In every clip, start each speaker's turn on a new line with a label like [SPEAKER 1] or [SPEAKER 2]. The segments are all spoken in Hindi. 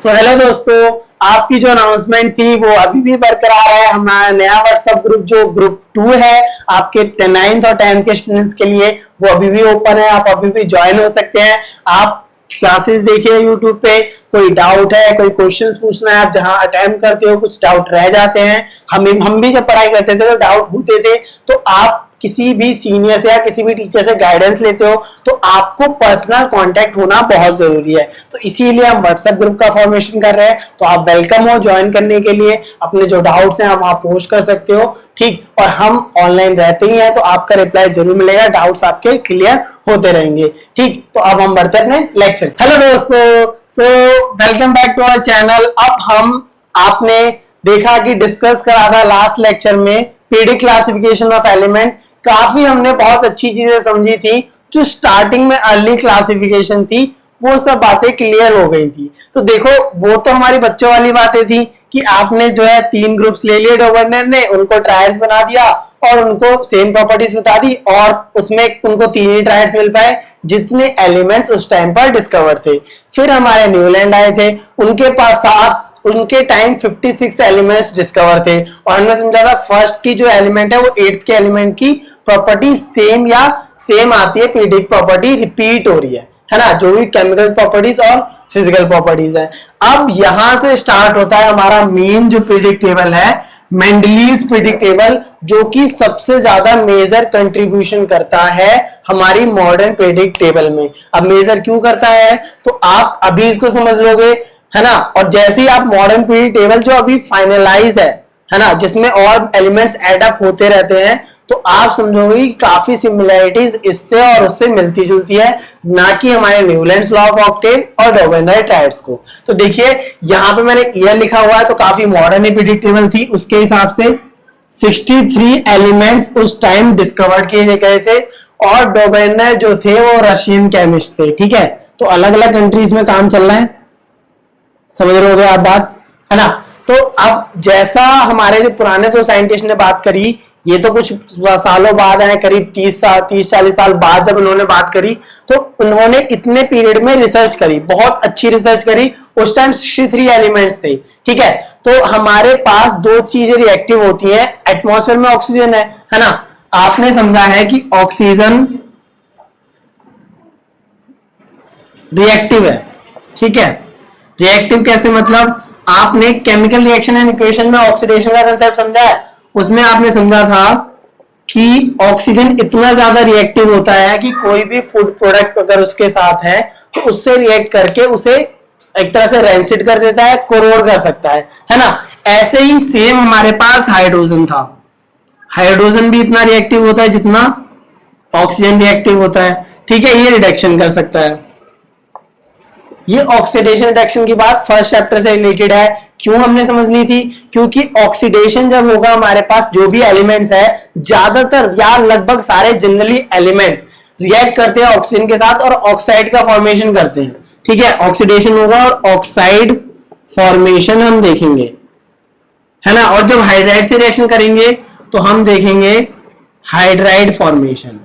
[SPEAKER 1] सो हेलो दोस्तों, आपकी जो अनाउंसमेंट थी वो अभी भी बरकरार है। हमारा नया व्हाट्सएप ग्रुप जो ग्रुप 2 है आपके 9th और 10th के स्टूडेंट्स के लिए, वो अभी भी ओपन है। आप अभी भी ज्वाइन हो सकते हैं। आप क्लासेस देखिए यूट्यूब पे। कोई डाउट है, कोई क्वेश्चंस पूछना है, आप जहां अटेम्प्ट करते हो कुछ डाउट रह जाते हैं। हम भी जब पढ़ाई करते थे तो डाउट होते थे, तो आप किसी भी सीनियर से या किसी भी टीचर से गाइडेंस लेते हो तो आपको पर्सनल कांटेक्ट होना बहुत जरूरी है। तो इसीलिए हम व्हाट्सएप ग्रुप का फॉर्मेशन कर रहे हैं। तो आप वेलकम हो ज्वाइन करने के लिए। अपने जो डाउट्स हैं आप वहां पोस्ट कर सकते हो, ठीक। और हम ऑनलाइन रहते ही हैं तो आपका रिप्लाई जरूर मिलेगा, डाउट्स आपके क्लियर होते रहेंगे, ठीक। तो अब हम बढ़ते हैं अपने लेक्चर। हेलो दोस्तों, so welcome back to our channel. अब हम आपने देखा कि डिस्कस करा था लास्ट लेक्चर में पीडी क्लासिफिकेशन ऑफ एलिमेंट। काफी हमने बहुत अच्छी चीजें समझी थी। जो स्टार्टिंग में अर्ली क्लासिफिकेशन थी वो सब बातें क्लियर हो गई थी। तो देखो, वो तो हमारी बच्चों वाली बातें थी कि आपने जो है 3 ग्रुप्स ले लिए डोबर्नर ने, उनको ट्रायड्स बना दिया और उनको सेम प्रॉपर्टीज बता दी और उसमें उनको 3 ही ट्रायड्स मिल पाए जितने एलिमेंट्स उस टाइम पर डिस्कवर थे। फिर हमारे न्यूलैंड आए थे, उनके पास उनके टाइम 56 एलिमेंट्स डिस्कवर थे और हमने समझा था फर्स्ट की जो एलिमेंट है वो 8th के एलिमेंट की प्रॉपर्टी सेम या सेम आती है, पीरियोडिक प्रॉपर्टी रिपीट हो रही है ना, जो भी केमिकल प्रॉपर्टीज और फिजिकल प्रॉपर्टीज है। अब यहां से स्टार्ट होता है हमारा मेन जो पीरियोडिक टेबल है, मेंडलीज पीरियोडिक टेबल, जो कि सबसे ज्यादा मेजर कंट्रीब्यूशन करता है हमारी मॉडर्न पीरियोडिक टेबल में। अब मेजर क्यों करता है तो आप अभी इसको समझ लोगे, है ना। और जैसे ही आप मॉडर्न पीरियोडिक टेबल जो अभी फाइनलाइज है ना, जिसमें और एलिमेंट्स एड अप होते रहते हैं, तो आप समझोगे कि काफी सिमिलरिटीज इससे और उससे मिलती जुलती है, ना कि हमारे न्यूलैंड्स लॉ ऑफ ऑक्टेव और डोबेर्नर ट्रायड्स को। तो देखिए यहां पे मैंने ईयर लिखा हुआ है, तो काफी मॉडर्न पीरियोडिक टेबल थी। उसके हिसाब से 63 एलिमेंट्स उस टाइम डिस्कवर किए गए थे और डोबेर्नर जो थे वो रशियन केमिस्ट थे, ठीक है। तो अलग अलग कंट्रीज में काम चल रहा है, समझ रहे हो आप बात, है ना। तो अब जैसा हमारे जो पुराने जो साइंटिस्ट ने बात करी, ये तो कुछ सालों बाद है, करीब 30-40 साल बाद जब उन्होंने बात करी, तो उन्होंने इतने पीरियड में रिसर्च करी, बहुत अच्छी रिसर्च करी। उस टाइम 63 एलिमेंट्स थे, ठीक है। तो हमारे पास 2 चीजें रिएक्टिव होती हैं। एटमॉस्फेयर में ऑक्सीजन है ना। आपने समझा है कि ऑक्सीजन रिएक्टिव है, ठीक है। रिएक्टिव कैसे, मतलब आपने केमिकल रिएक्शन एंड इक्वेशन में ऑक्सीडेशन का कंसेप्ट समझा है। उसमें आपने समझा था कि ऑक्सीजन इतना ज्यादा रिएक्टिव होता है कि कोई भी फूड प्रोडक्ट अगर उसके साथ है तो उससे रिएक्ट करके उसे एक तरह से रैंसिड कर देता है, कोरोड कर सकता है ना। ऐसे ही सेम हमारे पास हाइड्रोजन था। हाइड्रोजन भी इतना रिएक्टिव होता है जितना ऑक्सीजन रिएक्टिव होता है, ठीक है। ये रिडक्शन कर सकता है। ये ऑक्सीडेशन रिडक्शन की बात फर्स्ट चैप्टर से रिलेटेड है। क्यों हमने समझनी थी, क्योंकि ऑक्सीडेशन जब होगा हमारे पास जो भी एलिमेंट्स है, ज्यादातर या लगभग सारे जनरली एलिमेंट्स रिएक्ट करते हैं ऑक्सीजन के साथ और ऑक्साइड का फॉर्मेशन करते हैं, ठीक है। ऑक्सीडेशन होगा और ऑक्साइड फॉर्मेशन हम देखेंगे, है ना। और जब हाइड्राइड से रिएक्शन करेंगे तो हम देखेंगे हाइड्राइड फॉर्मेशन,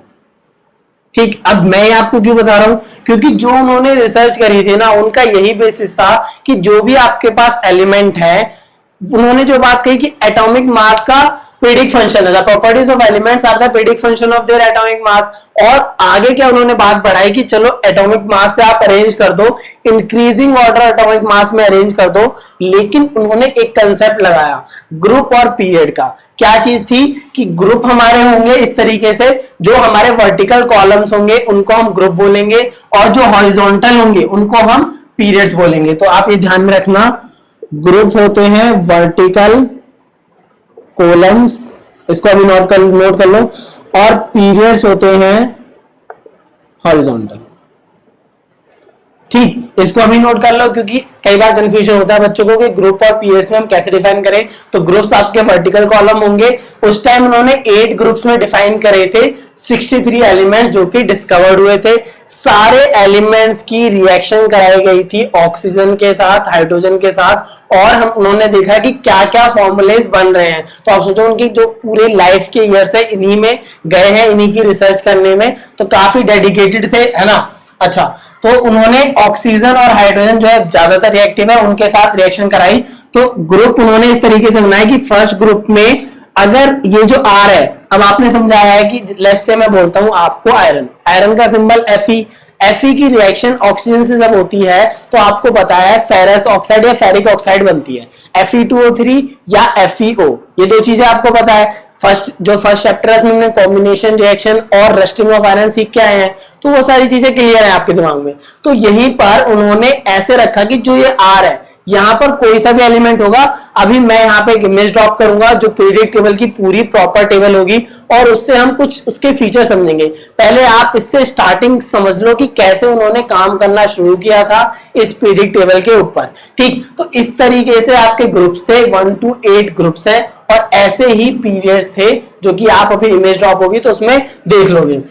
[SPEAKER 1] ठीक। अब मैं आपको क्यों बता रहा हूं, क्योंकि जो उन्होंने रिसर्च करी थी ना, उनका यही बेसिस था कि जो भी आपके पास एलिमेंट है, उन्होंने जो बात कही कि एटॉमिक मास का पीरियोडिक फंक्शन है, the properties of elements are the periodic function of their atomic mass. और आगे क्या उन्होंने बात बढ़ाई कि चलो एटॉमिक मास से आप अरेंज कर दो, इंक्रीजिंग ऑर्डर एटॉमिक मास में अरेंज कर दो। लेकिन उन्होंने एक कंसेप्ट लगाया ग्रुप और पीरियड का। क्या चीज थी कि ग्रुप हमारे होंगे इस तरीके से, जो हमारे वर्टिकल कॉलम्स होंगे उनको हम ग्रुप बोलेंगे और जो हॉरिजॉन्टल होंगे उनको हम पीरियड्स बोलेंगे। तो आप ये ध्यान में रखना, ग्रुप होते हैं वर्टिकल कॉलम्स, इसको अभी नोट कर लो, और पीरियड्स होते हैं हॉरिजॉन्टल, ठीक। इसको अभी नोट कर लो क्योंकि कई बार कंफ्यूजन होता है बच्चों को कि ग्रुप और पीरियड्स में हम कैसे डिफाइन करें। तो ग्रुप्स आपके वर्टिकल कॉलम होंगे। उस टाइम उन्होंने 8 ग्रुप्स में डिफाइन करे थे, 63 एलिमेंट्स जो कि डिस्कवर्ड हुए थे। सारे एलिमेंट्स की रिएक्शन कराई गई थी ऑक्सीजन के साथ, हाइड्रोजन के साथ, और हम उन्होंने देखा कि क्या क्या फॉर्मूलेज बन रहे हैं। तो आप सोचो उनकी जो पूरे लाइफ के ईयर से इन्हीं में गए हैं, इन्हीं की रिसर्च करने में, तो काफी डेडिकेटेड थे, है ना। अच्छा, तो उन्होंने ऑक्सीजन और हाइड्रोजन जो है ज्यादातर रिएक्टिव है उनके साथ रिएक्शन कराई। तो ग्रुप उन्होंने इस तरीके से बनाया कि फर्स्ट ग्रुप में अगर ये जो आर है, अब आपने समझाया है कि लेट्स से मैं बोलता हूं आपको आयरन, आयरन का सिंबल Fe, Fe की रिएक्शन ऑक्सीजन से जब होती है तो आपको पता है फेरस ऑक्साइड या फेरिक ऑक्साइड बनती है, Fe2O3 या FeO, ये दो चीजें आपको पता है। फर्स्ट चैप्टर है उसमें हमने कॉम्बिनेशन रिएक्शन और रस्टिंग ऑफ आयरन सीख के आए हैं, तो वो सारी चीजें क्लियर है आपके दिमाग में। तो यहीं पर उन्होंने ऐसे रखा कि जो ये आर है यहां पर कोई सा भी एलिमेंट होगा, अभी मैं यहाँ पे एक इमेज ड्रॉप करूंगा जो पीरियोडिक टेबल की पूरी प्रॉपर टेबल होगी और उससे हम कुछ उसके फीचर समझेंगे। पहले आप इससे स्टार्टिंग समझ लो कि कैसे उन्होंने काम करना शुरू किया था इस पीरियोडिक टेबल के ऊपर। ठीक, तो इस तरीके से आपके ग्रुप्स थे, 1 to 8 ग्रुप्स हैं और ऐसे ही पीरियड्स थे जो कि आप अभी इमेज ड्रॉप होगी तो उसमें देख लोगे।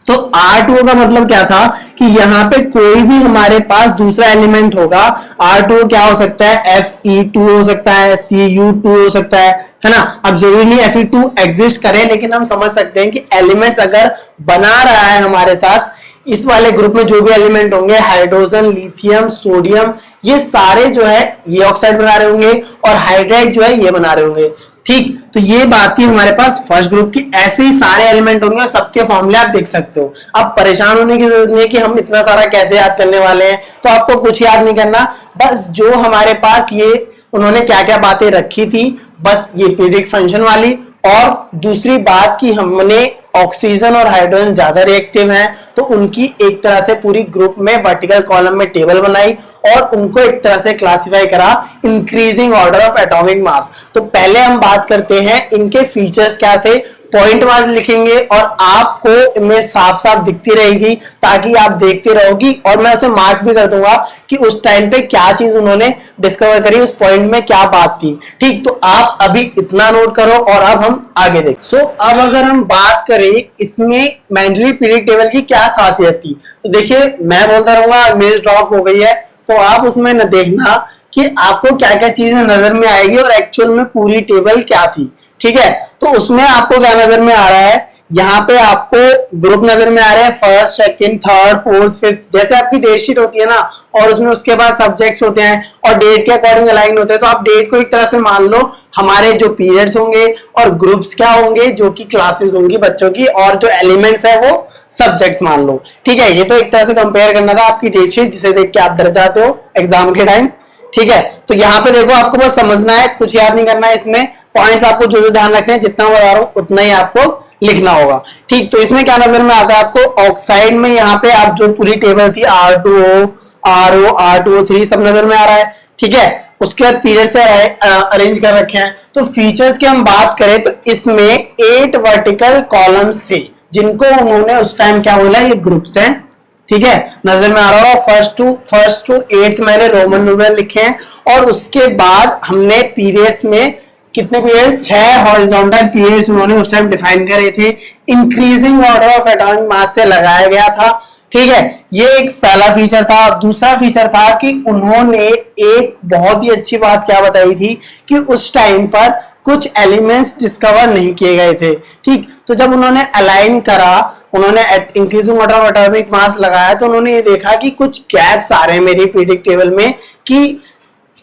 [SPEAKER 1] तो R2O का मतलब क्या था कि यहां पे कोई भी हमारे पास दूसरा एलिमेंट होगा, R2O क्या हो सकता है, Fe2 हो सकता है, Cu2 हो सकता है ना। अब जरूरी नहीं Fe2 एग्जिस्ट करे, लेकिन हम समझ सकते हैं कि एलिमेंट्स अगर बना रहा है हमारे साथ, इस वाले ग्रुप में जो भी एलिमेंट होंगे, हाइड्रोजन, लिथियम, सोडियम, ये सारे जो है ये ऑक्साइड बना रहे होंगे और हाइड्राइड जो है ये बना रहे होंगे। ठीक, तो ये बात थी हमारे पास फर्स्ट ग्रुप की। ऐसे ही सारे एलिमेंट होंगे और सबके फॉर्मूले आप देख सकते हो। अब परेशान होने की जरूरत नहीं है कि हम इतना सारा कैसे याद करने वाले हैं, तो आपको कुछ याद नहीं करना, बस जो हमारे पास ये उन्होंने क्या क्या बातें रखी थी, बस ये पीरियडिक फंक्शन वाली, और दूसरी बात कि हमने ऑक्सीजन और हाइड्रोजन ज्यादा रिएक्टिव हैं तो उनकी एक तरह से पूरी ग्रुप में वर्टिकल कॉलम में टेबल बनाई और उनको एक तरह से क्लासिफाई करा increasing order of atomic mass. तो पहले हम बात करते हैं इनके फीचर्स क्या थे, पॉइंट वाइज लिखेंगे और आपको इमेज साफ साफ दिखती रहेगी ताकि आप देखते रहोगी, और मैं उसे मार्क भी कर दूंगा कि उस टाइम पे क्या चीज उन्होंने डिस्कवर करी, उस पॉइंट में क्या बात थी। ठीक, तो आप अभी इतना नोट करो और अब हम आगे देखें। सो अब अगर हम बात करें इसमें मैंडेटरी पीरियड टेबल की क्या खासियत थी, तो देखिए मैं बोलता रहूंगा, इमेज ड्रॉप हो गई है तो आप उसमें न देखना कि आपको क्या क्या चीजें नजर में आएगी और एक्चुअल में पूरी टेबल क्या थी। ठीक है, तो उसमें आपको क्या नजर में आ रहा है, यहाँ पे आपको ग्रुप नजर में आ रहे हैं, first, second, third, fourth, fifth, जैसे आपकी डेट शीट होती है ना, और उसमें उसके बाद सब्जेक्ट्स होते हैं और डेट के अकॉर्डिंग अलाइन होते हैं, तो आप डेट को एक तरह से मान लो हमारे जो पीरियड्स होंगे और ग्रुप्स क्या होंगे जो कि क्लासेस होंगी बच्चों की, और जो एलिमेंट्स है वो सब्जेक्ट्स मान लो। ठीक है, ये तो एक तरह से कंपेयर करना था आपकी डेट शीट जिसे देख के आप डर जाते हो एग्जाम के टाइम। ठीक है, तो यहाँ पे देखो आपको बस समझना है, कुछ याद नहीं करना है, इसमें पॉइंट्स आपको जो जो ध्यान रखने हैं, जितना बता रहा हूँ उतना ही आपको लिखना होगा। ठीक, तो इसमें क्या नजर में आता है आपको, ऑक्साइड में यहाँ पे आप जो पूरी टेबल थी R2O, RO, R2O3 सब नजर में आ रहा है। ठीक है, उसके बाद पीरियड से अरेंज कर रखे हैं। तो फीचर्स की हम बात करें तो इसमें 8 वर्टिकल कॉलम्स थे जिनको उन्होंने उस टाइम क्या बोला, ये ग्रुप्स हैं। ठीक है, नजर में आ रहा होगा, फर्स्ट टू 8th मैंने रोमन न्यूमेरल लिखे हैं, और उसके बाद हमने पीरियड्स में कितने पीरियड्स, 6 हॉरिजॉन्टल पीरियड्स उन्होंने उस टाइम डिफाइन करे थे, increasing order of atomic mass से लगाया गया था। ठीक है, ये एक पहला फीचर था। दूसरा फीचर था कि उन्होंने एक बहुत ही अच्छी बात क्या बताई थी कि उस टाइम पर कुछ एलिमेंट्स डिस्कवर नहीं किए गए थे। ठीक, तो जब उन्होंने अलाइन करा, उन्होंने increasing order of atomic mass लगाया, तो उन्होंने ये देखा कि कुछ गैप्स आ रहे हैं मेरी पीरियडिक टेबल में, कि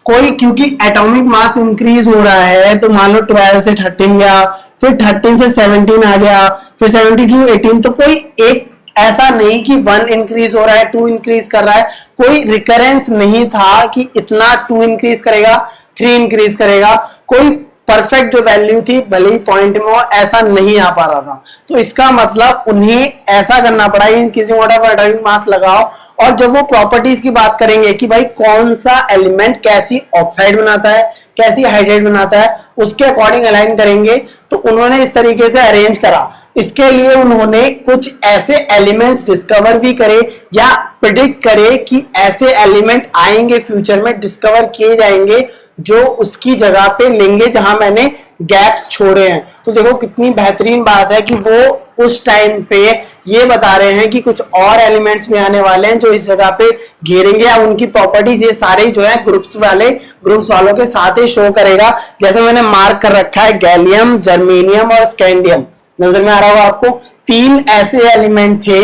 [SPEAKER 1] कोई, क्योंकि एटॉमिक मास इंक्रीज हो रहा है, तो मान लो 12 से 13 गया, फिर 13 से 17 आ गया, फिर 17 to 18, तो कोई एक ऐसा नहीं कि 1 इंक्रीज हो रहा है, 2 इंक्रीज कर रहा है, कोई रिकरेंस नहीं था कि इतना 2 इंक्रीज करेगा, 3 इंक्रीज करेगा, कोई परफेक्ट जो वैल्यू थी भले ही पॉइंट में हो, ऐसा नहीं आ पा रहा था। तो इसका मतलब उन्हें ऐसा करना पड़ा, increasing order of atomic mass लगाओ, और जब वो प्रॉपर्टीज की बात करेंगे कि भाई कौन सा एलिमेंट कैसी ऑक्साइड बनाता है, कैसी हाइड्रेट बनाता है, उसके अकॉर्डिंग अलाइन करेंगे। तो उन्होंने इस तरीके से अरेंज करा। इसके लिए उन्होंने कुछ ऐसे एलिमेंट्स डिस्कवर भी करे या प्रिडिक्ट करे कि ऐसे एलिमेंट आएंगे फ्यूचर में, डिस्कवर किए जाएंगे जो उसकी जगह पे लेंगे जहां मैंने गैप्स छोड़े हैं। तो देखो कितनी बेहतरीन बात है कि वो उस टाइम पे ये बता रहे हैं कि कुछ और एलिमेंट्स भी आने वाले हैं जो इस जगह पे घेरेंगे, या उनकी प्रॉपर्टीज ये सारे जो है ग्रुप्स वालों के साथ ही शो करेगा। जैसे मैंने मार्क कर रखा है, गैलियम, जर्मेनियम और स्कैंडियम नजर में आ रहा होगा आपको। 3 ऐसे एलिमेंट थे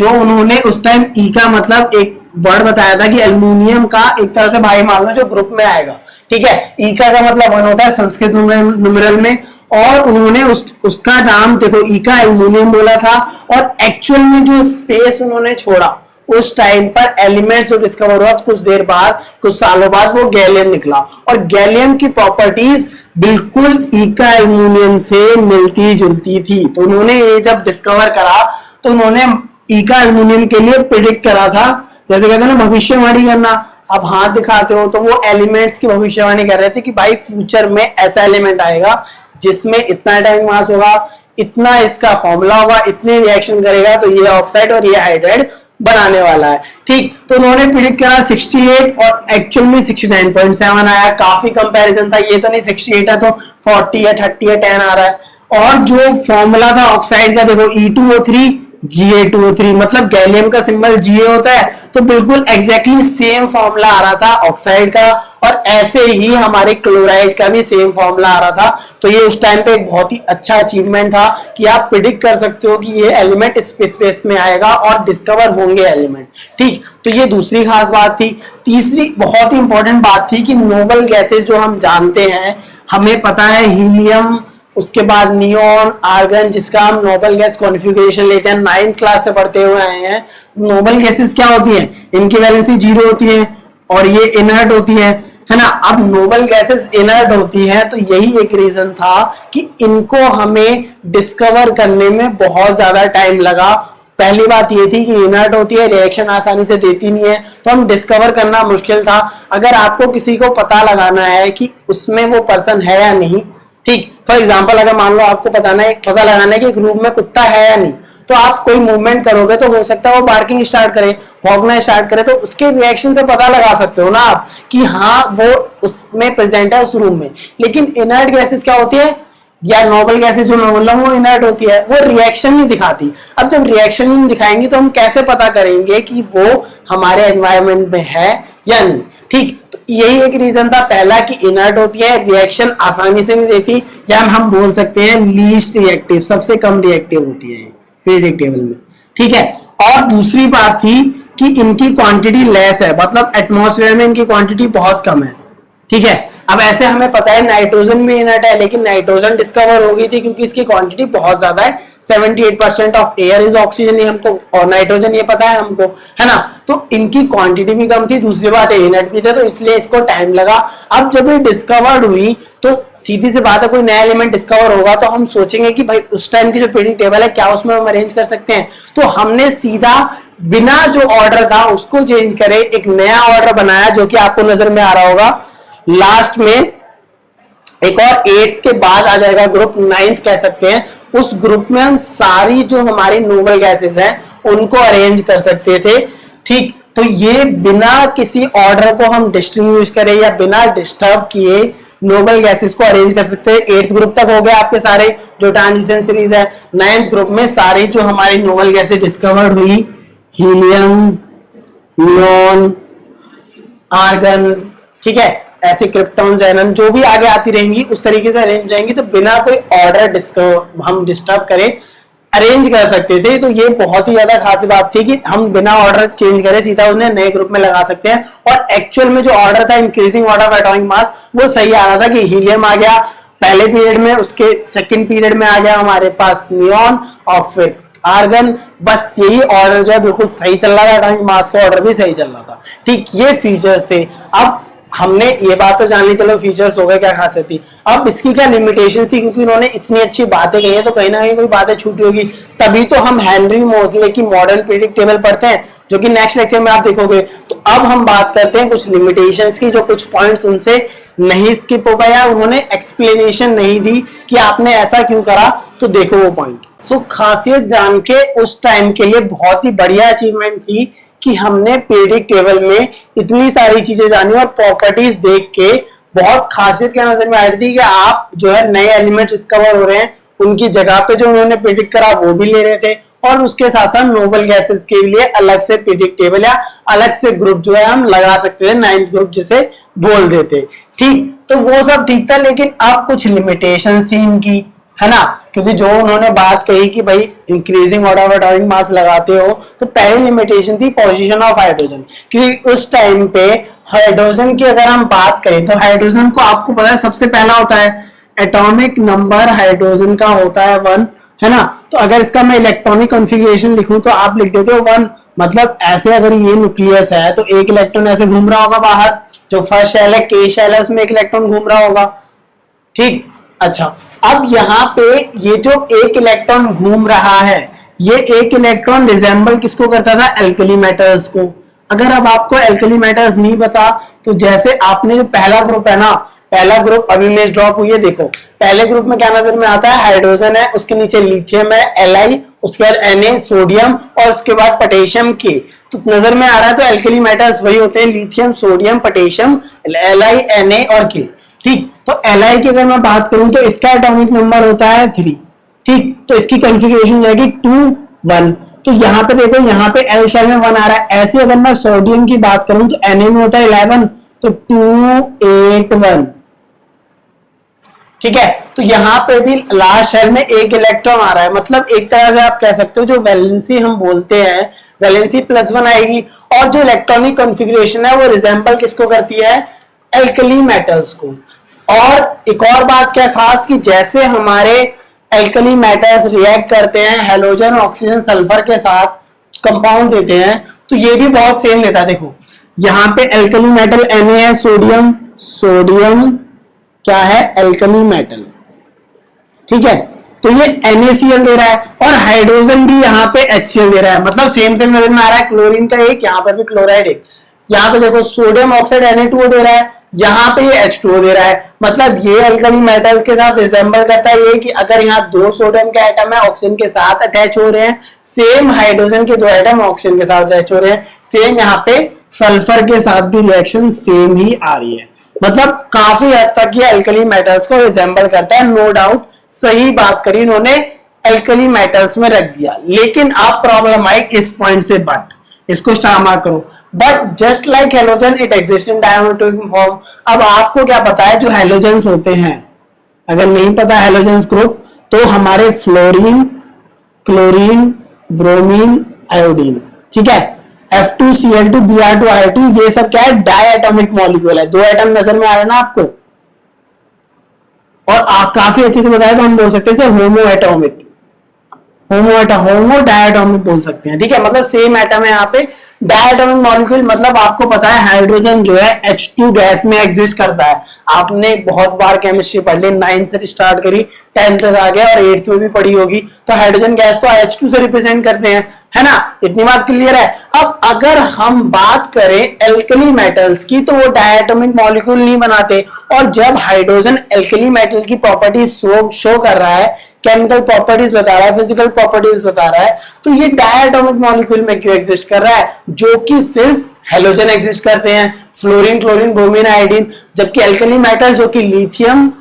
[SPEAKER 1] जो उन्होंने उस टाइम ई का मतलब एक वर्ड बताया था कि एल्युमिनियम का एक तरह से भाई मान लो जो ग्रुप में आएगा, ठीक है। ई का मतलब 1 होता है संस्कृत न्यूमेरल में, और उन्होंने उसका नाम देखो ई का एल्युमिनियम बोला था, और एक्चुअल में जो स्पेस उन्होंने छोड़ा उस टाइम पर एलिमेंट्स जो डिस्कवर हुआ कुछ देर बाद, कुछ सालों बाद, वो गैलियम निकला, और गैलियम की प्रॉपर्टीज बिल्कुल ई का एल्युमिनियम से मिलती जुलती थी। तो उन्होंने ये जब डिस्कवर करा तो उन्होंने ई का एल्युमिनियम के लिए प्रिडिक्ट करा था, जैसे कहते हैं ना भविष्यवाणी करना, आप हाथ दिखाते हो, तो वो एलिमेंट्स की भविष्यवाणी कर रहे थे कि भाई फ्यूचर में ऐसा एलिमेंट आएगा जिसमें इतना एटॉमिक मास होगा, इतना इसका फॉर्मूला होगा, इतनी रिएक्शन करेगा, तो ये ऑक्साइड और ये हाइड्राइड बनाने वाला है, ठीक। तो उन्होंने प्रिडिक्ट करा 68 और एक्चुअल में 69.7 आया। काफी कंपैरिजन था, ये तो नहीं 68 है तो 40 या 30 या 10 आ रहा है। और जो फॉर्मूला था ऑक्साइड का देखो E2O3 Ga2O3, मतलब गैलियम का सिंबल Ga होता है, तो बिल्कुल एग्जैक्टली सेम फॉर्मूला आ रहा था ऑक्साइड का, और ऐसे ही हमारे क्लोराइड का भी सेम फॉर्मूला आ रहा था। तो ये उस टाइम पे एक बहुत ही अच्छा अचीवमेंट था कि आप प्रिडिक्ट कर सकते हो कि ये एलिमेंट स्पेस में आएगा और डिस्कवर होंगे एलिमेंट, ठीक। तो ये दूसरी खास बात थी। तीसरी बहुत ही इंपॉर्टेंट बात थी कि नोबल गैसेस जो हम जानते हैं, हमें पता है हीलियम, उसके बाद नियोन, आर्गन, जिसका हम नोबल गैस कॉन्फ़िगरेशन लेते हैं, 9th क्लास से पढ़ते हुए आए हैं। नोबल गैसेस क्या होती हैं? इनकी वैलेंसी 0 होती है और ये इनर्ट होती है ना। अब नोबल गैसेस इनर्ट होती है, तो यही एक रीजन था कि इनको हमें डिस्कवर करने में बहुत ज्यादा टाइम लगा। पहली बात ये थी कि इनर्ट होती है, रिएक्शन आसानी से देती नहीं है, तो हम डिस्कवर करना मुश्किल था। अगर आपको किसी को पता लगाना है कि उसमें वो पर्सन है या नहीं, ठीक, फॉर एग्जाम्पल अगर मान लो आपको पता लगाना है कि एक रूम में कुत्ता है या नहीं, तो आप कोई मूवमेंट करोगे तो हो सकता है वो बार्किंग स्टार्ट करे, भौंकना स्टार्ट करे, तो उसके रिएक्शन से पता लगा सकते हो ना आप कि हाँ वो उसमें प्रेजेंट है उस रूम में। लेकिन इनर्ट गैसेस क्या होती है, या नोबल गैसेस जो मैं बोल रहा हूँ वो इनर्ट होती है, वो रिएक्शन नहीं दिखाती। अब जब रिएक्शन नहीं दिखाएंगी तो हम कैसे पता करेंगे कि वो हमारे एनवायरमेंट में है या नहीं, ठीक। तो यही एक रीजन था पहला कि इनर्ट होती है, रिएक्शन आसानी से नहीं देती, या हम बोल सकते हैं लीस्ट रिएक्टिव, सबसे कम रिएक्टिव होती है पीरियोडिक टेबल में, ठीक है। और दूसरी बात थी कि इनकी क्वांटिटी लेस है, मतलब एटमॉस्फेयर में इनकी क्वांटिटी बहुत कम है, ठीक है। अब ऐसे हमें पता है नाइट्रोजन भी इनर्ट है, लेकिन नाइट्रोजन डिस्कवर हो गई थी क्योंकि इसकी क्वांटिटी बहुत ज्यादा है। 78% ऑफ एयर इज ऑक्सीजन, ये हमको, और नाइट्रोजन ये पता है हमको, है ना। तो इनकी क्वांटिटी भी कम थी, दूसरी बात है इनर्ट भी थे, तो इसलिए इसको टाइम लगा। अब जब ये डिस्कवर्ड हुई तो सीधी सी बात है, कोई नया एलिमेंट डिस्कवर होगा तो हम सोचेंगे कि भाई उस टाइम की जो पीरियोडिक टेबल है क्या उसमें हम अरेंज कर सकते हैं। तो हमने सीधा बिना जो ऑर्डर था उसको चेंज करे एक नया ऑर्डर बनाया, जो कि आपको नजर में आ रहा होगा। लास्ट में एक और 8th के बाद आ जाएगा ग्रुप 9th कह सकते हैं, उस ग्रुप में हम सारी जो हमारी नोबल गैसेस हैं उनको अरेंज कर सकते थे, ठीक। तो ये बिना किसी ऑर्डर को हम डिस्टिंग्विश करें या बिना डिस्टर्ब किए नोबल गैसेस को अरेंज कर सकते हैं। 8th ग्रुप तक हो गए आपके सारे जो ट्रांजिशन सीरीज है। 9th ग्रुप में सारी जो हमारी नोबल गैसेस डिस्कवर्ड हुई, हीलियम, नियोन, आर्गन, ठीक है, ऐसे क्रिप्टॉन, जेनन जो भी आगे आती रहेंगी उस तरीके से अरेंज जाएंगी, तो बिना कोई ऑर्डर हम डिस्टर्ब करें अरेंज कर सकते थे। तो ये बहुत ही ज्यादा खास बात थी कि हम बिना ऑर्डर चेंज करें सीधा उन्हें नए ग्रुप में लगा सकते हैं। और एक्चुअल में जो ऑर्डर था increasing order of atomic mass वो सही आ रहा था कि हीलियम आ गया पहले पीरियड में, उसके सेकंड पीरियड में आ गया हमारे पास नियोन और फिर आर्गन। बस यही ऑर्डर जो है बिल्कुल सही चल रहा था, एटॉमिक मास का ऑर्डर भी सही चल रहा था, ठीक। ये फीचर्स थे। अब हमने ये बात तो जान ली, चलो फीचर्स हो गए, क्या खासियत थी। अब इसकी क्या लिमिटेशंस थी, क्योंकि उन्होंने इतनी अच्छी बातें कही है तो कहीं ना कहीं कोई बातें छूटी होगी, तभी तो हम हेनरी मोज़ले की मॉडर्न पीरियोडिक टेबल पढ़ते हैं, जो कि नेक्स्ट लेक्चर में आप देखोगे। तो अब हम बात करते हैं कुछ लिमिटेशंस की, जो कुछ पॉइंट्स उनसे नहीं स्किप हो पाया, उन्होंने एक्सप्लेनेशन नहीं दी कि आपने ऐसा क्यों करा, तो देखो वो पॉइंट। सो खासियत जान के उस टाइम के लिए बहुत ही बढ़िया अचीवमेंट थी कि हमने पीरियोडिक टेबल में इतनी सारी चीजें जानी और प्रॉपर्टीज देख के बहुत खासियत क्या नजर में आ रही थी कि आप जो है नए एलिमेंट डिस्कवर हो रहे हैं, उनकी जगह पे जो उन्होंने प्रिडिक्ट करा वो भी ले रहे थे, और उसके साथ साथ नोबल गैसेस के लिए अलग से पीरियोडिक टेबल या अलग से ग्रुप जो है हम लगा सकते थे, 9th ग्रुप जिसे बोल देते, ठीक। तो वो सब ठीक था, लेकिन अब कुछ लिमिटेशंस थी इनकी, है ना, क्योंकि जो उन्होंने बात कही कि भाई increasing order of atomic mass लगाते हो, तो पहली लिमिटेशन थी पोजीशन ऑफ हाइड्रोजन, क्योंकि उस टाइम पे हाइड्रोजन की अगर हम बात करें तो हाइड्रोजन को आपको पता है सबसे पहला होता है एटॉमिक नंबर हाइड्रोजन का होता है 1, है ना। तो अगर इसका मैं इलेक्ट्रॉनिक कॉन्फ़िगरेशन लिखूं तो आप लिख देते हो 1, मतलब ऐसे अगर ये न्यूक्लियस है तो एक इलेक्ट्रॉन ऐसे घूम रहा होगा बाहर, जो फर्स्ट शेल है के शेल है उसमें एक इलेक्ट्रॉन घूम रहा होगा, ठीक। अच्छा, अब यहाँ पे ये जो एक इलेक्ट्रॉन घूम रहा है, ये एक इलेक्ट्रॉन रिजेंबल किसको करता था, एल्कली मेटल्स को। अगर अब आपको एल्कली मेटल्स नहीं पता तो जैसे आपने जो पहला ग्रुप है ना, पहला ग्रुप अभी इमेज ड्रॉप हुई है, देखो पहले ग्रुप में क्या नजर में आता है, हाइड्रोजन है, उसके नीचे लिथियम है Li, उसके बाद Na सोडियम और उसके बाद पोटेशियम के, तो नजर में आ रहा है तो एल्कली मेटल्स वही होते हैं, lithium sodium potassium Li Na और के, ठीक। तो Li की अगर मैं बात करूं तो इसका एटॉमिक नंबर होता है 3, ठीक। तो इसकी कॉन्फ़िगरेशन जाएगी 2 1। तो यहाँ पे देखो, यहाँ पे L शेल में 1 आ रहा है। ऐसे अगर मैं सोडियम की बात करूं तो Na में होता है 11, तो 2 8 1, ठीक है। तो यहाँ पे भी लास्ट शेल में एक इलेक्ट्रॉन आ रहा है, मतलब एक तरह से आप कह सकते हो जो वैलेंसी हम बोलते हैं, वैलेंसी +1 आएगी, और जो इलेक्ट्रॉनिक कॉन्फ़िगरेशन है वो रिजेंबल किसको करती है, एल्कली मेटल्स को। और एक और बात क्या खास, कि जैसे हमारे एल्कली मेटल्स रिएक्ट करते हैं हेलोजन ऑक्सीजन सल्फर के साथ, कंपाउंड देते हैं, तो ये भी बहुत सेम देता है। देखो यहाँ पे एल्कली मेटल Na है, सोडियम, सोडियम क्या है, एल्कली मेटल, ठीक है। तो ये NaCl दे रहा है, और हाइड्रोजन भी यहाँ पे HCl दे रहा है, मतलब सेम सेम नजर में आ रहा है। क्लोरीन का एक, यहाँ पे भी क्लोराइड एक, यहाँ पे देखो सोडियम ऑक्साइड Na2O दे रहा है, यहाँ पे ये H2O दे रहा है, मतलब ये अल्कली मेटल्स के साथ रिजेंबल करता है ये कि अगर यहाँ 2 सोडियम के एटम है ऑक्सीजन के साथ अटैच हो रहे हैं, सेम हाइड्रोजन के 2 एटम ऑक्सीजन के साथ अटैच हो रहे हैं, सेम यहाँ पे सल्फर के साथ भी रिएक्शन सेम ही आ रही है, मतलब काफी हद तक ये अल्कली मेटल्स को रिजेंबल करता है, नो डाउट। सही बात करी इन्होंने, अल्कली मेटल्स में रख दिया। लेकिन अब प्रॉब्लम आई इस पॉइंट से, बट इसको स्टार मार्क करो, but just like halogen it exist in diatomic form. अब आपको क्या पता है जो हेलोजेंस होते हैं, अगर नहीं पता हेलोजेंस ग्रुप, तो हमारे फ्लोरीन, क्लोरीन, ब्रोमीन, आयोडीन, ठीक है, F2Cl2 Br2 ये सब क्या है, डायटोमिक मॉलिक्यूल है, 2 एटम नजर में आ रहा है ना आपको। और काफी अच्छे से बताया तो हम बोल सकते हैं होमो एटोमिक, होमो डायटोमिक बोल सकते हैं, ठीक है, मतलब सेम एटम है यहाँ पे। डायटोमिक मॉलिक्यूल मतलब आपको पता है हाइड्रोजन जो है H2 गैस में एग्जिस्ट करता है, आपने बहुत बार केमिस्ट्री पढ़ ली, 9 से स्टार्ट करी 10 तक आ गया और 8th में भी पढ़ी होगी। तो हाइड्रोजन गैस तो H2 से रिप्रेजेंट करते हैं, है ना, इतनी बात क्लियर है। अब अगर हम बात करें एल्कली मेटल्स की तो वो डायटोमिक मॉलिक्यूल नहीं बनाते, और जब हाइड्रोजन एल्कली मेटल की प्रॉपर्टीज शो कर रहा है, केमिकल प्रॉपर्टीज बता रहा है, फिजिकल प्रॉपर्टीज बता रहा है, तो ये डायटोमिक मॉलिक्यूल में क्यों एग्जिस्ट कर रहा है, जो कि सिर्फ हेलोजन एग्जिस्ट करते हैं, फ्लोरीन, क्लोरीन, ब्रोमीन, आयोडीन, जबकि एल्कली मेटल जो कि लिथियम,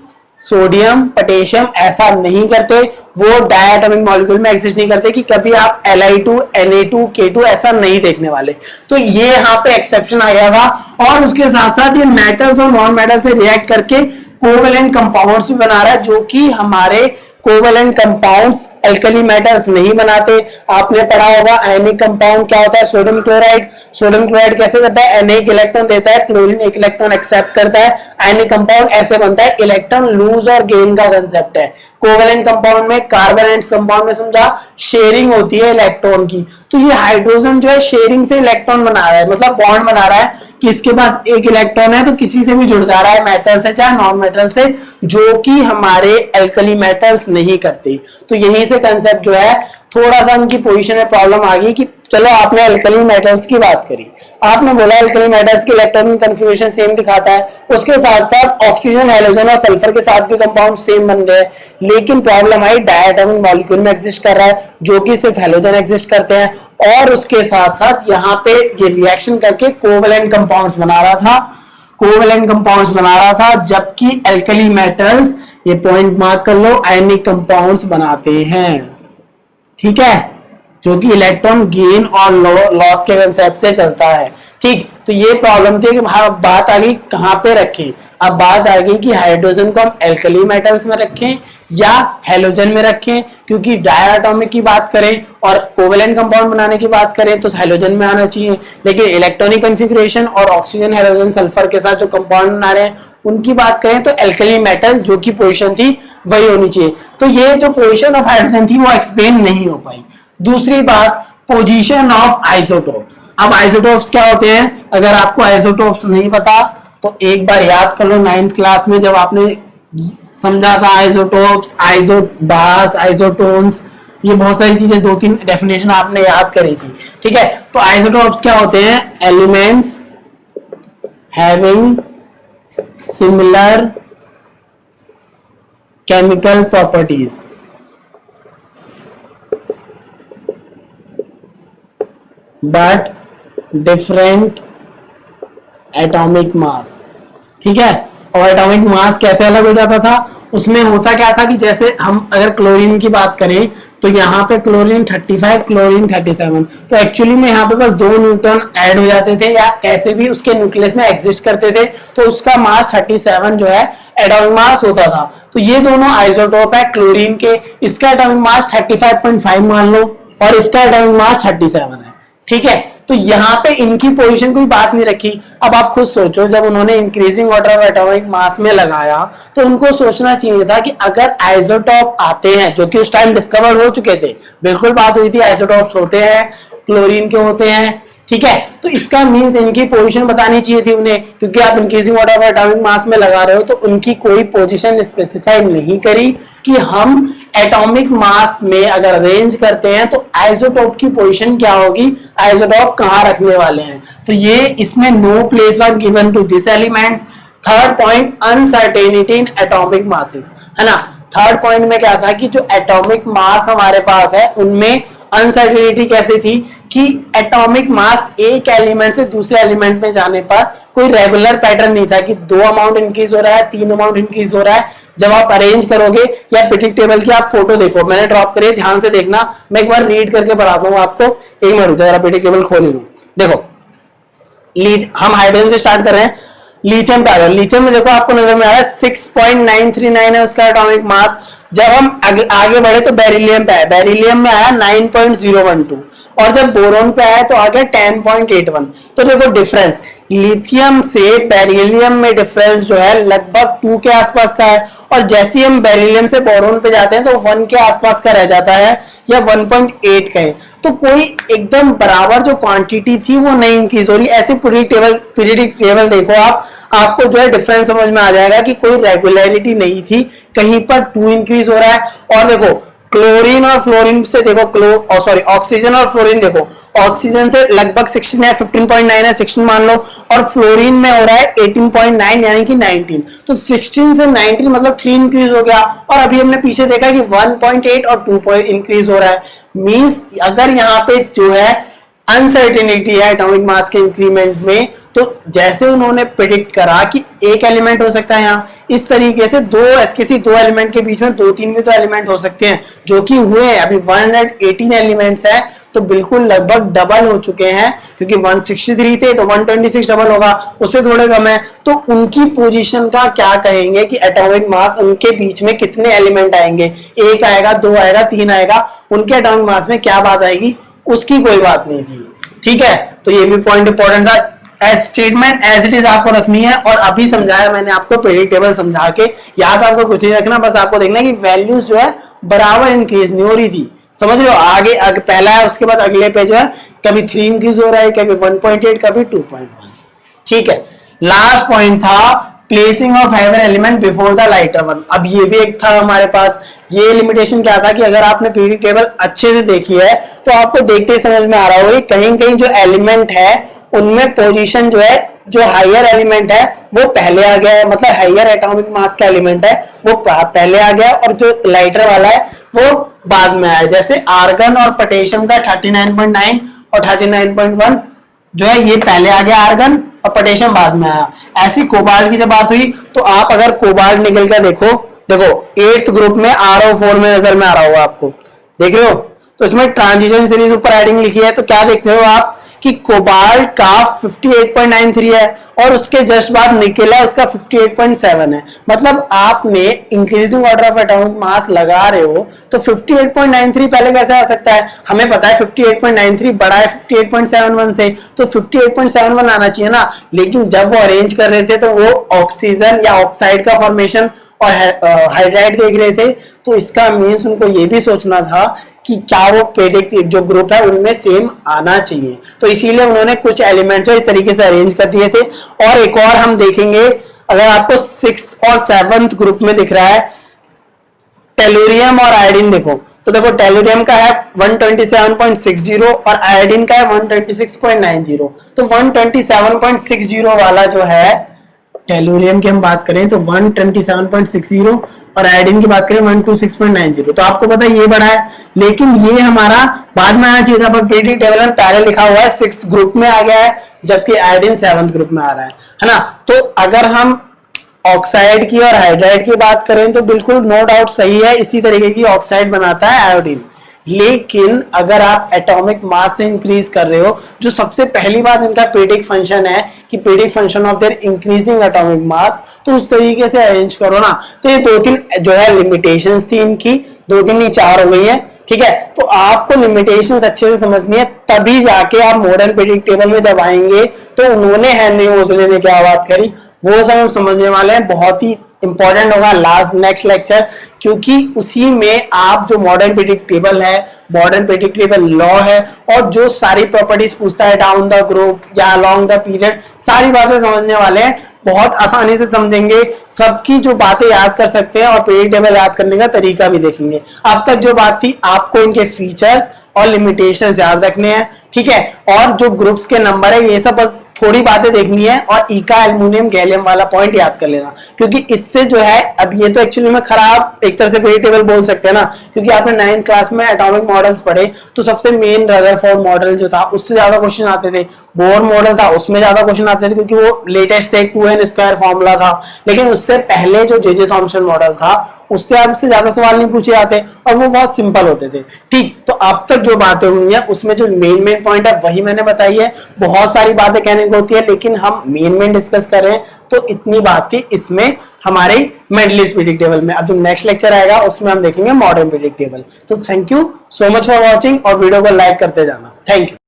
[SPEAKER 1] सोडियम, पोटेशियम ऐसा नहीं करते, वो डायटोमिक मॉलिक्यूल में एग्जिस्ट नहीं करते, कि कभी आप Li2, Na2, K2 ऐसा नहीं देखने वाले। तो ये यहाँ पे एक्सेप्शन आ गया था, और उसके साथ साथ ये मेटल्स और नॉन मेटल से रिएक्ट करके कोवेलेंट कंपाउंड्स भी बना रहा है, जो कि हमारे कोवेलेंट कंपाउंड्स एल्कली मेटल्स नहीं बनाते। आपने पढ़ा होगा आयनिक कंपाउंड क्या होता है, सोडियम क्लोराइड, सोडियम क्लोराइड कैसे करता है, Na एक इलेक्ट्रॉन देता है, क्लोरीन एक इलेक्ट्रॉन एक्सेप्ट करता है, आयनिक कंपाउंड ऐसे बनता है, इलेक्ट्रॉन लूज और गेन का कंसेप्ट है। कोवेलेंट कंपाउंड में, कार्बन एंड कंपाउंड में समझा शेयरिंग होती है इलेक्ट्रॉन की, तो ये हाइड्रोजन जो है शेयरिंग से इलेक्ट्रॉन बना रहा है, मतलब बॉन्ड बना रहा है कि इसके पास एक इलेक्ट्रॉन है तो किसी से भी जुड़ जा रहा है, मेटल से चाहे नॉन मेटल से, जो कि हमारे एल्कली मेटल्स नहीं करते। तो यहीं से कंसेप्ट जो है थोड़ा सा उनकी पोजीशन में प्रॉब्लम आ गई, कि चलो आपने एल्कली मेटल्स की बात करी, आपने बोला एल्कली मेटल्स की इलेक्ट्रॉनिक कन्फिगरेशन सेम दिखाता है, उसके साथ साथ ऑक्सीजन, हाइड्रोजन और सल्फर के साथ भी कंपाउंड सेम बन गए, लेकिन प्रॉब्लम आई डायटोमिक मॉलिक्यूल में एग्जिस्ट कर रहा है, जो कि सिर्फ हाइड्रोजन एग्जिस्ट करते हैं, और उसके साथ साथ यहाँ पे ये रिएक्शन करके कोवेलेंट कंपाउंड्स बना रहा था, कोवेलेंट कंपाउंड्स बना रहा था, जबकि एल्कली मेटल्स, ये पॉइंट मार्क कर लो, आयनिक कंपाउंड्स बनाते हैं, ठीक है, जो कि इलेक्ट्रॉन गेन और लॉस के कंसेप्ट से चलता है। ठीक। तो ये प्रॉब्लम थी कि अब बात आ गई कहाँ पे रखें। अब बात आ गई कि हाइड्रोजन को हम एल्कली मेटल्स में रखें या हेलोजन में रखें, क्योंकि डायटोमिक की बात करें और कोवेलेंट कंपाउंड बनाने की बात करें तो हेलोजन में आना चाहिए, लेकिन इलेक्ट्रॉनिक कॉन्फ़िगरेशन और ऑक्सीजन हेलोजन सल्फर के साथ जो कंपाउंड बना रहे हैं उनकी बात करें तो एल्कली मेटल जो की पोजीशन थी वही होनी चाहिए। तो ये जो पोजीशन ऑफ हाइड्रोजन थी वो एक्सप्लेन नहीं हो पाई। दूसरी बात, पोजीशन ऑफ आइसोटोप्स। अब आइसोटोप्स क्या होते हैं, अगर आपको आइसोटोप्स नहीं पता तो एक बार याद कर लो 9th क्लास में जब आपने समझा था आइसोटोप्स, आइसोबास, आइसोटोन्स, ये बहुत सारी चीजें 2-3 डेफिनेशन आपने याद करी थी। ठीक है, तो आइसोटोप्स क्या होते हैं, elements having similar chemical properties but different atomic mass. ठीक है, और एटॉमिक मास कैसे अलग हो जाता था, उसमें होता क्या था कि जैसे हम अगर क्लोरीन की बात करें तो यहाँ पे क्लोरीन 35, क्लोरीन 37, तो एक्चुअली में यहाँ पे बस 2 न्यूट्रॉन ऐड हो जाते थे या कैसे भी उसके न्यूक्लियस में एग्जिस्ट करते थे, तो उसका मास 37 जो है एटॉमिक मास होता था। तो ये दोनों आइसोटोप है क्लोरीन के, इसका एटॉमिक मास 35.5 मान लो और इसका एटॉमिक मास 37 है। ठीक है, तो यहाँ पे इनकी पोजीशन कोई बात नहीं रखी। अब आप खुद सोचो, जब उन्होंने increasing order of atomic mass में लगाया तो उनको सोचना चाहिए था कि अगर आइसोटॉप आते हैं जो कि उस टाइम डिस्कवर हो चुके थे, बिल्कुल बात हुई थी आइसोटॉप्स होते हैं, क्लोरीन के होते हैं। ठीक है, तो इसका मींस इनकी पोजीशन बतानी चाहिए थी उन्हें, क्योंकि आप increasing order of atomic mass में लगा रहे हो तो उनकी कोई पोजीशन स्पेसिफाई नहीं करी कि हम एटॉमिक मास में अगर अरेंज करते हैं तो आइसोटोप की पोजीशन क्या होगी, आइसोटोप कहां रखने वाले हैं। तो ये इसमें no place was given to this elements. Third point, uncertainty in atomic masses, है ना। थर्ड पॉइंट में क्या था कि जो एटॉमिक मास हमारे पास है उनमें अनसर्टेनिटी कैसे थी कि एटॉमिक मास एक एलिमेंट से दूसरे एलिमेंट में जाने पर कोई रेगुलर पैटर्न नहीं था कि 2 अमाउंट इंक्रीज हो रहा है, 3 अमाउंट इंक्रीज हो रहा है। जब आप अरेंज करोगे या पीरियोडिक टेबल की आप फोटो देखो, मैंने ड्रॉप करी, ध्यान से देखना, मैं एक बार रीड करके बताता हूँ आपको। एक मिनट जरा पीरियोडिक टेबल खोल लूं। देखो, हम हाइड्रोजन से स्टार्ट कर रहे हैं, लिथियम पे आ जाओ। लिथियम में देखो आपको नजर में आ रहा है 6.939 है उसका एटॉमिक मास। जब हम आगे बढ़े तो बेरिलियम पे आया, बेरिलियम में आया 9.012 और जब बोरोन पे आया तो आ गया 10.81। तो देखो डिफरेंस लिथियम से बेरिलियम में डिफरेंस जो है लगभग 2 के आसपास का है, और जैसे ही हम बेरिलियम से बोरोन पे जाते हैं तो 1 के आसपास का रह जाता है या 1.8 का है। तो कोई एकदम बराबर जो क्वांटिटी थी वो नहीं इंक्रीज हो रही। ऐसे पीरियोडिक टेबल देखो आपको जो है डिफरेंस समझ में आ जाएगा कि कोई रेगुलरिटी नहीं थी, कहीं पर 2 इंक्रीज हो रहा है। और देखो क्लोरीन और फ्लोरीन से देखो, सॉरी ऑक्सीजन और फ्लोरीन देखो, ऑक्सीजन से लगभग 16 है, 15.9 है, 16 मान लो, और फ्लोरीन में हो रहा है 18.9 यानी कि 19। तो 16 से 19 मतलब 3 इंक्रीज हो गया, और अभी हमने पीछे देखा कि 1.8 और 2 पॉइंट इंक्रीज हो रहा है। मींस अगर यहाँ पे जो है अनसर्टेनिटी है एटॉमिक मास के इंक्रीमेंट में, तो जैसे उन्होंने प्रेडिक्ट करा कि एक एलिमेंट हो सकता है यहाँ, इस तरीके से किसी 2 एलिमेंट के बीच में 2-3 भी तो एलिमेंट हो सकते हैं, जो कि हुए हैं। अभी 118 एलिमेंट्स हैं, तो बिल्कुल लगभग डबल हो चुके हैं, क्योंकि 163 थे तो 126 डबल होगा, उससे थोड़े कम है। तो उनकी पोजीशन का क्या कहेंगे कि एटॉमिक मास उनके बीच में कितने एलिमेंट आएंगे, 1 आएगा, 2 आएगा, 3 आएगा, उनके एटॉमिक मास में क्या बात आएगी, उसकी कोई बात नहीं थी। ठीक है, तो ये भी पॉइंट इंपॉर्टेंट था। स्टेटमेंट एज इट इज आपको रखनी है, और अभी समझाया मैंने आपको पीरियोडिक टेबल समझा के, याद आपको कुछ नहीं रखना, बस आपको देखना कि वैल्यूज जो है बराबर इंक्रीज नहीं हो रही थी। समझ लो, आगे पहला है, उसके बाद अगले पे जो है कभी 3 इंक्रीज हो रहा है, कभी 1.8, कभी 2.1। ठीक है, लास्ट पॉइंट था placing of heavier element before the lighter one. अब ये भी एक था हमारे पास। ये लिमिटेशन क्या था कि अगर आपने पीरियोडिक टेबल अच्छे से देखी है तो आपको देखते ही समझ में आ रहा होगा कहीं कहीं जो एलिमेंट है उनमें पोजीशन जो है, जो हायर एलिमेंट है वो पहले आ गया है, मतलब हायर एटॉमिक मास का एलिमेंट है वो पहले आ गया, और जो लाइटर वाला है वो बाद में आया। जैसे आर्गन और पोटेशियम का 39.9 और 39.1 जो है ये पहले आ गया आर्गन, और पोटेशियम बाद में आया। ऐसी कोबाल्ट की जब बात हुई तो आप अगर कोबाल्ट निकल कर देखो 8th ग्रुप में RO4 में नजर में आ रहा होगा आपको, देख रहे हो। तो इसमें ट्रांजिशन सीरीज ऊपर एडिंग लिखी है, तो क्या देखते हो आप कि कोबाल्ट का 58.93 है और उसके जस्ट बाद निकल है उसका 58.7 है। मतलब आपने increasing order of atomic mass लगा रहे हो तो 58.93 पहले कैसे आ सकता है? हमें पता है 58.93 बड़ा है 58.71 से, तो 58.71 आना चाहिए ना। लेकिन जब वो अरेंज कर रहे थे तो वो ऑक्सीजन या ऑक्साइड का फॉर्मेशन और हाइड्राइड देख रहे थे, तो इसका मीन्स उनको ये भी सोचना था कि क्या वो पेरियोडिक जो ग्रुप है उनमें सेम आना चाहिए, तो इसीलिए उन्होंने कुछ एलिमेंट्स इस तरीके से अरेंज कर दिए थे। और एक और हम देखेंगे, अगर आपको 6th और 7th ग्रुप में दिख रहा है टेलुरियम और आयोडीन, देखो तो देखो टेलुरियम का है 127.60 और आयोडीन का है 126.90। तो 127.60 वाला जो है टेलुरियम की हम बात करें तो 127.60 और आयोडीन की बात करें 126.90। तो आपको पता है ये बड़ा है, लेकिन ये हमारा बाद में आना चाहिए था, पर पीरियोडिक टेबल में पहले लिखा हुआ है 6th ग्रुप में आ गया है, जबकि आयोडीन 7th ग्रुप में आ रहा है ना। तो अगर हम ऑक्साइड की और हाइड्राइड की बात करें तो बिल्कुल नो डाउट सही है, इसी तरीके की ऑक्साइड बनाता है आयोडीन। लेकिन अगर आप एटॉमिक मास से इंक्रीज कर रहे हो, जो सबसे पहली बात इनका पीरियोडिक फंक्शन है कि periodic function of their increasing atomic mass, तो उस तरीके से अरेंज करो ना। तो ये 2-3 जो है लिमिटेशंस थी इनकी, 2-3 नहीं 4 हो गई है, ठीक है। तो आपको लिमिटेशंस अच्छे से समझनी है, तभी जाके आप मॉडर्न पीरियोडिक टेबल में जब आएंगे तो उन्होंने हेनरी मोज़ले ने क्या बात करी वो सब हम समझने वाले हैं। बहुत ही इंपॉर्टेंट होगा नेक्स्ट लेक्चर, क्योंकि उसी में आप जो मॉडर्न पीरियोडिक टेबल है, मॉडर्न पीरियोडिक टेबल लॉ है और जो सारी प्रॉपर्टीज पूछता है डाउन द ग्रुप या अलोंग द पीरियड, सारी बातें समझने वाले हैं। बहुत आसानी से समझेंगे, सबकी जो बातें याद कर सकते हैं और पीरियोडिक टेबल याद करने का तरीका भी देखेंगे। अब तक जो बात थी आपको इनके फीचर्स और लिमिटेशंस याद रखने हैं, ठीक है। और जो ग्रुप्स के नंबर है ये सब बस थोड़ी बातें देखनी है, और इका एल्युमिनियम गैलियम वाला पॉइंट याद कर लेना, क्योंकि इससे जो है अब ये तो एक्चुअली में खराब एक तरह से पीरियोडिक टेबल बोल सकते हैं ना, क्योंकि आपने 9th क्लास में एटॉमिक मॉडल्स पढ़े तो सबसे मेन रदरफोर्ड मॉडल जो था उससे ज्यादा क्वेश्चन आते थे, बोर मॉडल था उसमें ज्यादा क्वेश्चन आते थे क्योंकि वो लेटेस्ट एक 2n² फॉर्मूला था। लेकिन उससे पहले जो जे थॉम्सन मॉडल था उससे आपसे ज्यादा सवाल नहीं पूछे जाते और वो बहुत सिंपल होते थे, ठीक। तो अब तक जो बातें हुई हैं उसमें जो मेन पॉइंट है वही मैंने बताई है। बहुत सारी बातें कहने को होती है लेकिन हम मेन डिस्कस कर रहे हैं, तो इतनी बात थी इसमें हमारे मेंडलीज पीरियोडिक टेबल में। अब जो नेक्स्ट लेक्चर आएगा उसमें हम देखेंगे मॉडर्न पीरियोडिक टेबल। तो thank you so much for watching और वीडियो को लाइक करते जाना। Thank you.